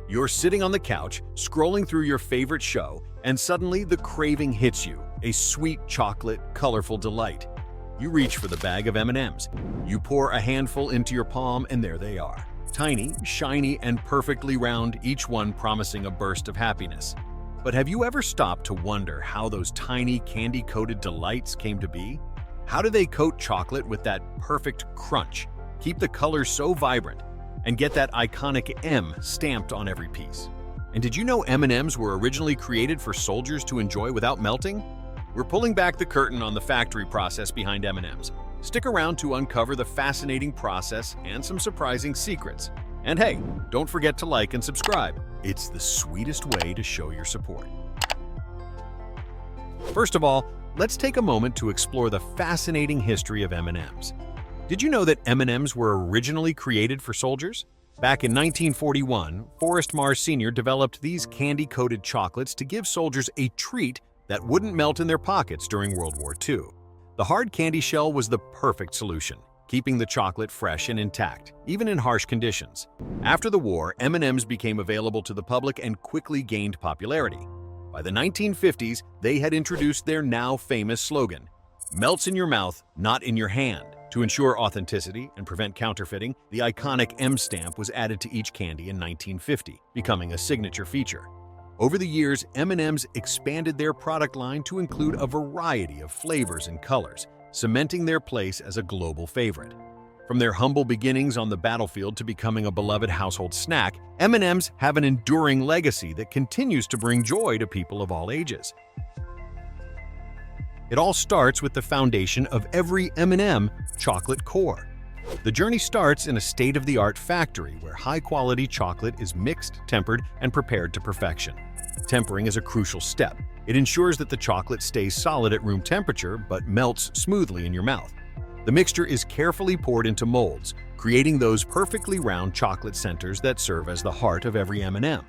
You're sitting on the couch, scrolling through your favorite show, and suddenly the craving hits you, a sweet chocolate, colorful delight. You reach for the bag of M&Ms. You pour a handful into your palm, and there they are. Tiny, shiny, and perfectly round, each one promising a burst of happiness. But have you ever stopped to wonder how those tiny, candy-coated delights came to be? How do they coat chocolate with that perfect crunch, keep the colors so vibrant, and get that iconic M stamped on every piece? And did you know M&Ms were originally created for soldiers to enjoy without melting? We're pulling back the curtain on the factory process behind M&Ms. Stick around to uncover the fascinating process and some surprising secrets. And hey, don't forget to like and subscribe. It's the sweetest way to show your support. First of all, let's take a moment to explore the fascinating history of M&Ms. Did you know that M&Ms were originally created for soldiers? Back in 1941, Forrest Mars Sr. developed these candy-coated chocolates to give soldiers a treat that wouldn't melt in their pockets during World War II. The hard candy shell was the perfect solution, keeping the chocolate fresh and intact, even in harsh conditions. After the war, M&Ms became available to the public and quickly gained popularity. By the 1950s, they had introduced their now famous slogan, "Melts in your mouth, not in your hand." To ensure authenticity and prevent counterfeiting, the iconic M stamp was added to each candy in 1950, becoming a signature feature. Over the years, M&Ms expanded their product line to include a variety of flavors and colors, cementing their place as a global favorite. From their humble beginnings on the battlefield to becoming a beloved household snack, M&Ms have an enduring legacy that continues to bring joy to people of all ages. It all starts with the foundation of every M&M chocolate core. The journey starts in a state-of-the-art factory where high-quality chocolate is mixed, tempered, and prepared to perfection. Tempering is a crucial step. It ensures that the chocolate stays solid at room temperature but melts smoothly in your mouth. The mixture is carefully poured into molds, creating those perfectly round chocolate centers that serve as the heart of every M&M.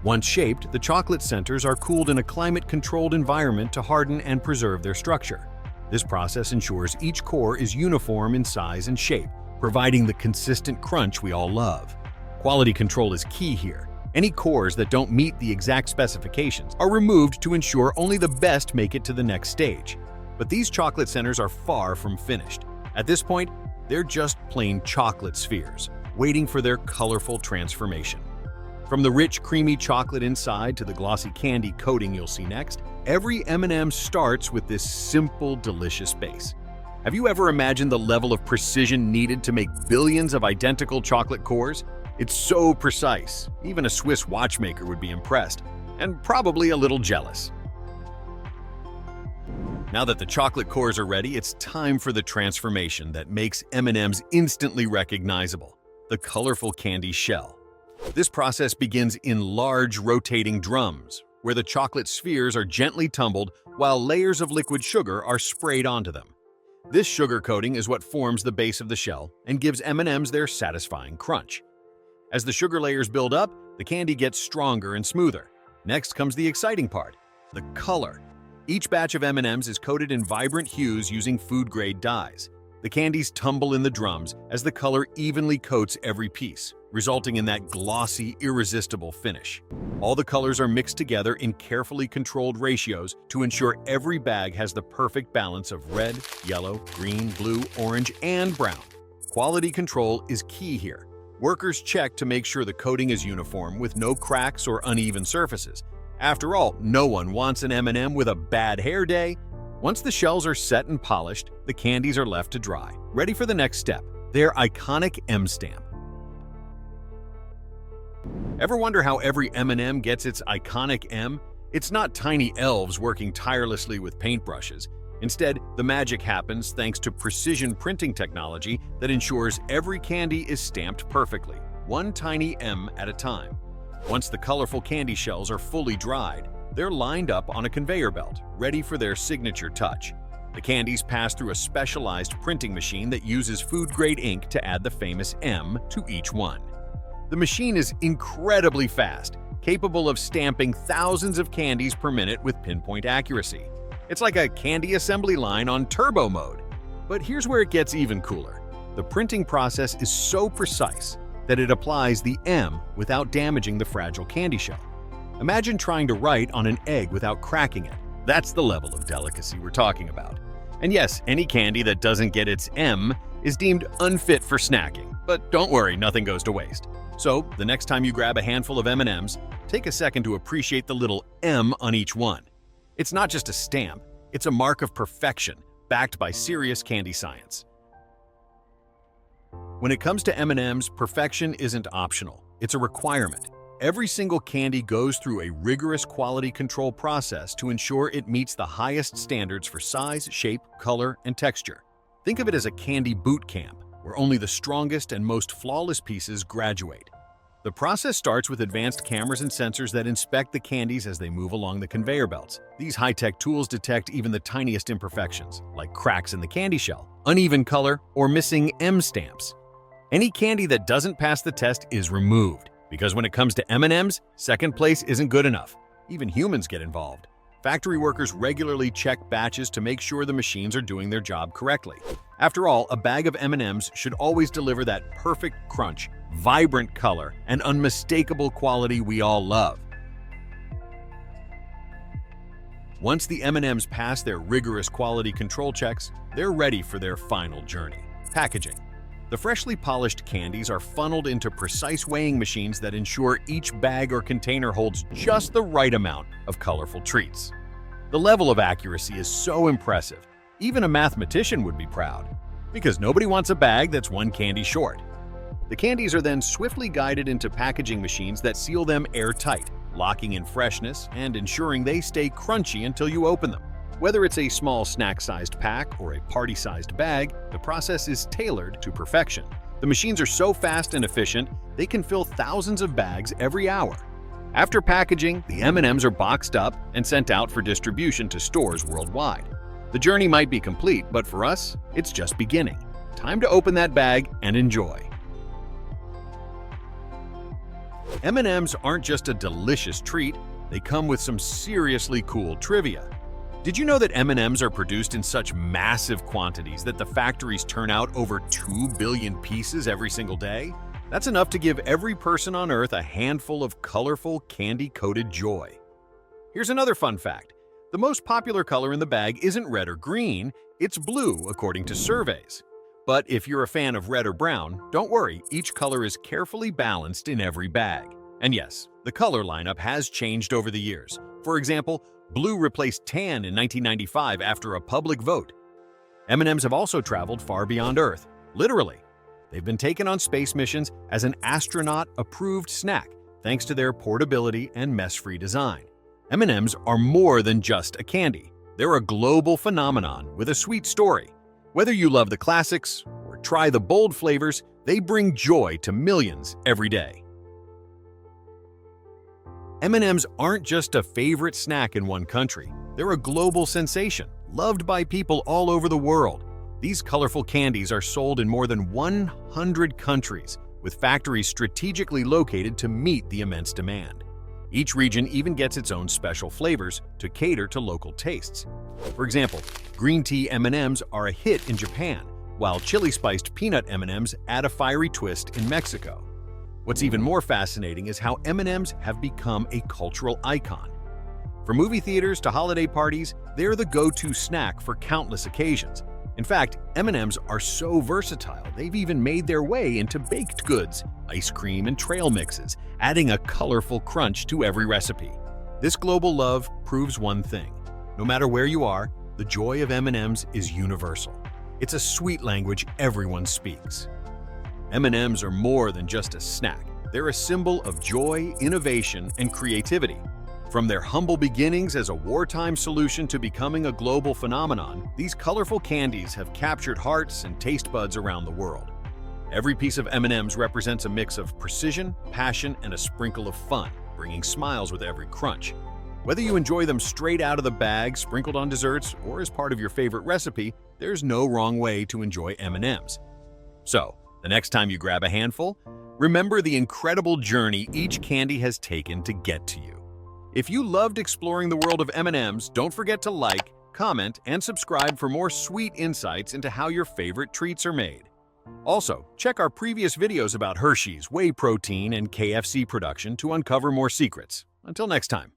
Once shaped, the chocolate centers are cooled in a climate-controlled environment to harden and preserve their structure. This process ensures each core is uniform in size and shape, providing the consistent crunch we all love. Quality control is key here. Any cores that don't meet the exact specifications are removed to ensure only the best make it to the next stage. But these chocolate centers are far from finished. At this point, they're just plain chocolate spheres, waiting for their colorful transformation. From the rich, creamy chocolate inside to the glossy candy coating you'll see next, every M&M starts with this simple, delicious base. Have you ever imagined the level of precision needed to make billions of identical chocolate cores? It's so precise, even a Swiss watchmaker would be impressed, and probably a little jealous. Now that the chocolate cores are ready, it's time for the transformation that makes M&Ms instantly recognizable, the colorful candy shell. This process begins in large rotating drums, where the chocolate spheres are gently tumbled while layers of liquid sugar are sprayed onto them. This sugar coating is what forms the base of the shell and gives M&Ms their satisfying crunch. As the sugar layers build up, the candy gets stronger and smoother. Next comes the exciting part, the color. Each batch of M&Ms is coated in vibrant hues using food-grade dyes. The candies tumble in the drums as the color evenly coats every piece, resulting in that glossy, irresistible finish. All the colors are mixed together in carefully controlled ratios to ensure every bag has the perfect balance of red, yellow, green, blue, orange, and brown. Quality control is key here. Workers check to make sure the coating is uniform with no cracks or uneven surfaces. After all, no one wants an M&M with a bad hair day. Once the shells are set and polished, the candies are left to dry, ready for the next step, their iconic M stamp. Ever wonder how every M&M gets its iconic M? It's not tiny elves working tirelessly with paintbrushes. Instead, the magic happens thanks to precision printing technology that ensures every candy is stamped perfectly, one tiny M at a time. Once the colorful candy shells are fully dried, they're lined up on a conveyor belt, ready for their signature touch. The candies pass through a specialized printing machine that uses food-grade ink to add the famous M to each one. The machine is incredibly fast, capable of stamping thousands of candies per minute with pinpoint accuracy. It's like a candy assembly line on turbo mode. But here's where it gets even cooler. The printing process is so precise that it applies the M without damaging the fragile candy shell. Imagine trying to write on an egg without cracking it. That's the level of delicacy we're talking about. And yes, any candy that doesn't get its M is deemed unfit for snacking. But don't worry, nothing goes to waste. So, the next time you grab a handful of M&Ms, take a second to appreciate the little M on each one. It's not just a stamp, it's a mark of perfection, backed by serious candy science. When it comes to M&Ms, perfection isn't optional, it's a requirement. Every single candy goes through a rigorous quality control process to ensure it meets the highest standards for size, shape, color, and texture. Think of it as a candy boot camp, where only the strongest and most flawless pieces graduate. The process starts with advanced cameras and sensors that inspect the candies as they move along the conveyor belts. These high-tech tools detect even the tiniest imperfections, like cracks in the candy shell, uneven color, or missing M stamps. Any candy that doesn't pass the test is removed, because when it comes to M&Ms, second place isn't good enough. Even humans get involved. Factory workers regularly check batches to make sure the machines are doing their job correctly. After all, a bag of M&Ms should always deliver that perfect crunch, vibrant color, and unmistakable quality we all love. Once the M&Ms pass their rigorous quality control checks, they're ready for their final journey. Packaging. The freshly polished candies are funneled into precise weighing machines that ensure each bag or container holds just the right amount of colorful treats. The level of accuracy is so impressive, even a mathematician would be proud, because nobody wants a bag that's one candy short. The candies are then swiftly guided into packaging machines that seal them airtight, locking in freshness and ensuring they stay crunchy until you open them. Whether it's a small snack-sized pack or a party-sized bag, the process is tailored to perfection. The machines are so fast and efficient, they can fill thousands of bags every hour. After packaging, the M&Ms are boxed up and sent out for distribution to stores worldwide. The journey might be complete, but for us, it's just beginning. Time to open that bag and enjoy. M&Ms aren't just a delicious treat, they come with some seriously cool trivia. Did you know that M&Ms are produced in such massive quantities that the factories turn out over 2 billion pieces every single day? That's enough to give every person on Earth a handful of colorful, candy-coated joy. Here's another fun fact. The most popular color in the bag isn't red or green, it's blue according to surveys. But if you're a fan of red or brown, don't worry, each color is carefully balanced in every bag. And yes, the color lineup has changed over the years. For example, blue replaced tan in 1995 after a public vote. M&Ms have also traveled far beyond Earth, literally. They've been taken on space missions as an astronaut-approved snack, thanks to their portability and mess-free design. M&Ms are more than just a candy. They're a global phenomenon with a sweet story. Whether you love the classics or try the bold flavors, they bring joy to millions every day. M&Ms aren't just a favorite snack in one country. They're a global sensation, loved by people all over the world. These colorful candies are sold in more than 100 countries, with factories strategically located to meet the immense demand. Each region even gets its own special flavors to cater to local tastes. For example, green tea M&Ms are a hit in Japan, while chili-spiced peanut M&Ms add a fiery twist in Mexico. What's even more fascinating is how M&Ms have become a cultural icon. From movie theaters to holiday parties, they're the go-to snack for countless occasions. In fact, M&Ms are so versatile, they've even made their way into baked goods, ice cream, and trail mixes, adding a colorful crunch to every recipe. This global love proves one thing. No matter where you are, the joy of M&Ms is universal. It's a sweet language everyone speaks. M&Ms are more than just a snack. They're a symbol of joy, innovation, and creativity. From their humble beginnings as a wartime solution to becoming a global phenomenon, these colorful candies have captured hearts and taste buds around the world. Every piece of M&Ms represents a mix of precision, passion, and a sprinkle of fun, bringing smiles with every crunch. Whether you enjoy them straight out of the bag, sprinkled on desserts, or as part of your favorite recipe, there's no wrong way to enjoy M&Ms. So, the next time you grab a handful, remember the incredible journey each candy has taken to get to you. If you loved exploring the world of M&Ms, don't forget to like, comment, and subscribe for more sweet insights into how your favorite treats are made. Also, check our previous videos about Hershey's, whey protein, and KFC production to uncover more secrets. Until next time.